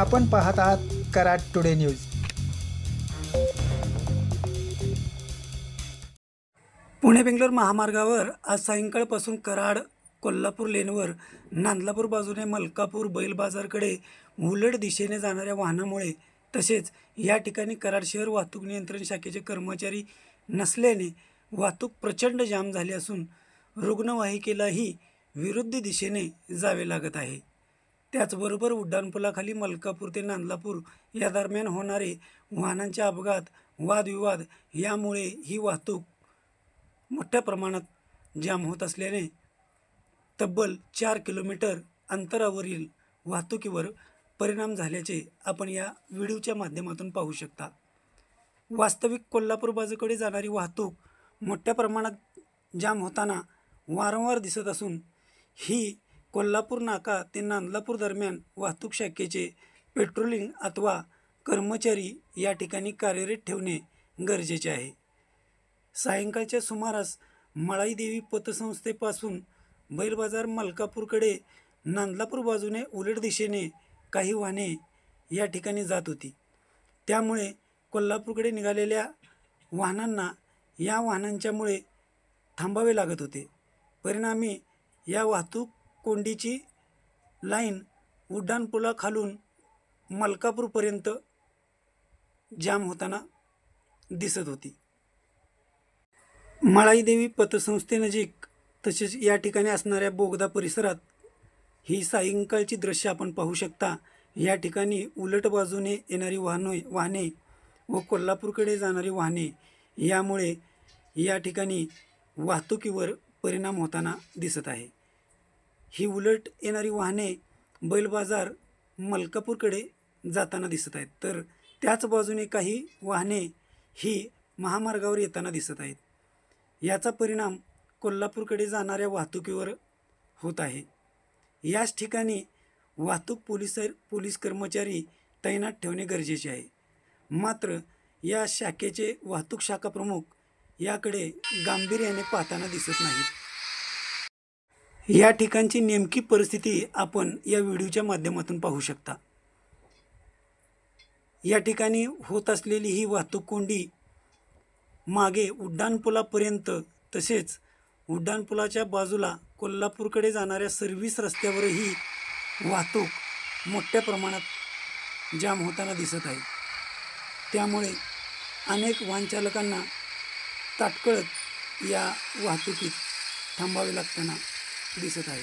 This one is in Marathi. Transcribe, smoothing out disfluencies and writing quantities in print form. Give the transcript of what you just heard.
आपण पाहत आहात कराड टुडे न्यूज। पुणे बेंगलोर महामार्गावर आज सायंकाळपासून कराड कोल्हापूर लेनवर नांदलापूर बाजूने मलकापूर बैल बाजारकडे उलट दिशेने जाणाऱ्या वाहनामुळे तसेच या ठिकाणी कराड शहर वाहतूक नियंत्रण शाखेचे कर्मचारी नसल्याने वाहतूक प्रचंड जाम झाली असून रुग्णवाहिकेलाही विरुद्ध दिशेने जावे लागत आहे। त्याचबरोबर उड्डाणपुलाखाली मलकापूर ते नांदलापूर या दरम्यान होणारे वाहनांचे अपघात, वादविवाद यामुळे ही वाहतूक मोठ्या प्रमाणात जाम होत असल्याने तब्बल 4 किलोमीटर अंतरावरील वाहतुकीवर परिणाम झाल्याचे आपण या व्हिडिओच्या माध्यमातून पाहू शकता। वास्तविक कोल्हापूर बाजूकडे जाणारी वाहतूक मोठ्या प्रमाणात जाम होताना वारंवार दिसत असून ही कोल्हापूर नाका ते नांदलापूर दरम्यान वाहतूक शाखेचे पेट्रोलिंग अथवा कर्मचारी या ठिकाणी कार्यरत ठेवणे गरजेचे आहे। सायंकाळच्या सुमारास मळाईदेवी पतसंस्थेपासून बैल बाजार मलकापूरकडे नांदलापूर बाजूने उलट दिशेने काही वाहने या ठिकाणी जात होती। त्यामुळे कोल्हापूरकडे निघालेल्या वाहनांना या वाहनांच्यामुळे थांबावे लागत होते। परिणामी या वाहतूक कोंडीची लाईन उड्डाणपुलाखालून मलकापूरपर्यंत जाम होताना दिसत होती। मळाईदेवी पतसंस्थेनजीक तसेच या ठिकाणी असणाऱ्या बोगदा परिसरात ही सायंकाळची दृश्य आपण पाहू शकता। या ठिकाणी उलट बाजूने येणारी वाहने व कोल्हापूरकडे जाणारी वाहने यामुळे या ठिकाणी वाहतुकीवर परिणाम होताना दिसत आहे। ही उलट येणारी वाहने बैल बाजार मलकापूरकडे जाताना दिसत आहेत, तर त्याच बाजूने काही वाहने ही महामार्गावर येताना दिसत आहेत। याचा परिणाम कोल्हापूरकडे जाणाऱ्या वाहतुकीवर होत आहे। याच ठिकाणी वाहतूक पोलीस कर्मचारी तैनात ठेवणे गरजेचे आहे। मात्र या शाखेचे वाहतूक शाखा प्रमुख याकडे गांभीर्याने पाहताना दिसत नाहीत। या ठिकाणची नेमकी परिस्थिती आपण या व्हिडिओच्या माध्यमातून पाहू शकता। या ठिकाणी होत असलेली ही वाहतूक कोंडी मागे उड्डाणपुलापर्यंत तसेच उड्डाणपुलाच्या बाजूला कोल्हापूरकडे जाणाऱ्या सर्व्हिस रस्त्यावरही वाहतूक मोठ्या प्रमाणात जाम होताना दिसत आहे। त्यामुळे अनेक वाहनचालकांना तात्काळ या वाहतुकीत थांबावे लागताना दिसत आहे।